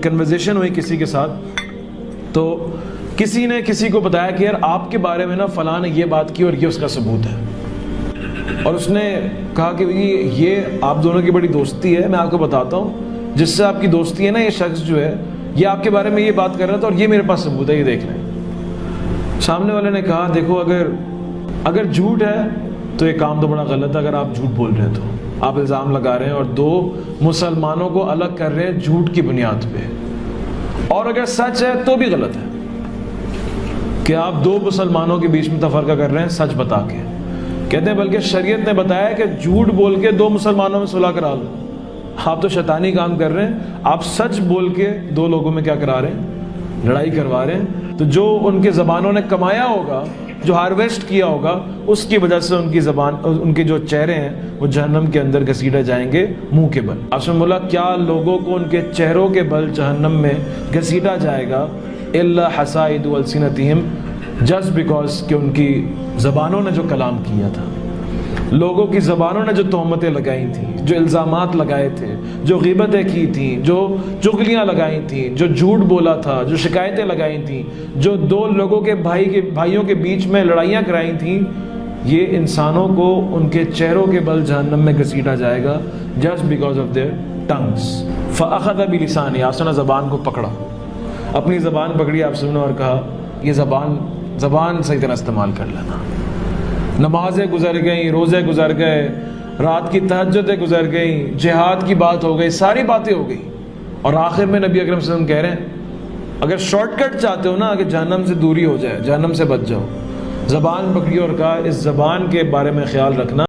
Conversation ہوئی کسی کے ساتھ، تو کسی نے کسی کو بتایا کہ یار آپ کے بارے میں نا فلاں نے یہ بات کی اور یہ اس کا ثبوت ہے، اور اس نے کہا کہ یہ آپ دونوں کی بڑی دوستی ہے، میں آپ کو بتاتا ہوں جس سے آپ کی دوستی ہے نا، یہ شخص جو ہے یہ آپ کے بارے میں یہ بات کر رہا تھا اور یہ میرے پاس ثبوت ہے، یہ دیکھ لیں۔ سامنے والے نے کہا دیکھو اگر جھوٹ ہے تو یہ کام تو بڑا غلط ہے، اگر آپ جھوٹ بول رہے ہیں تو آپ الزام لگا رہے ہیں اور دو مسلمانوں کو الگ کر رہے ہیں جھوٹ کی بنیاد پہ، اور اگر سچ ہے تو بھی غلط ہے کہ آپ دو مسلمانوں کے بیچ میں تفرقہ کر رہے ہیں سچ بتا کے۔ کہتے ہیں بلکہ شریعت نے بتایا کہ جھوٹ بول کے دو مسلمانوں میں صلح کرا لو، آپ تو شیطانی کام کر رہے ہیں، آپ سچ بول کے دو لوگوں میں کیا کرا رہے ہیں، لڑائی کروا رہے ہیں۔ تو جو ان کے زبانوں نے کمایا ہوگا، جو ہارویسٹ کیا ہوگا، اس کی وجہ سے ان کی زبان، ان کے جو چہرے ہیں وہ جہنم کے اندر گھسیٹے جائیں گے منہ کے بل۔ آپ نے بولا کیا لوگوں کو ان کے چہروں کے بل جہنم میں گھسیٹا جائے گا، الا حصائد السنتہم، جسٹ بیکاز کہ ان کی زبانوں نے جو کلام کیا تھا، لوگوں کی زبانوں نے جو تہمتیں لگائی تھیں، جو الزامات لگائے تھے، جو غیبتیں کی تھیں، جو چغلیاں لگائی تھیں، جو جھوٹ بولا تھا، جو شکایتیں لگائی تھیں، جو دو لوگوں کے بھائیوں کے بیچ میں لڑائیاں کرائی تھیں، یہ انسانوں کو ان کے چہروں کے بل جہنم میں گھسیٹا جائے گا just because of their things. فاخذ بلسانہ، آپ نے زبان کو پکڑا، اپنی زبان پکڑی آپ نے اور کہا یہ زبان صحیح طرح استعمال کر لینا۔ نمازیں گزر گئیں، روزے گزر گئے، رات کی تہجدیں گزر گئیں، جہاد کی بات ہو گئی، ساری باتیں ہو گئی، اور آخر میں نبی اکرم صلی اللہ علیہ وسلم کہہ رہے ہیں اگر شارٹ کٹ چاہتے ہو نا کہ جہنم سے دوری ہو جائے، جہنم سے بچ جاؤ، زبان پکڑی اور کہا اس زبان کے بارے میں خیال رکھنا۔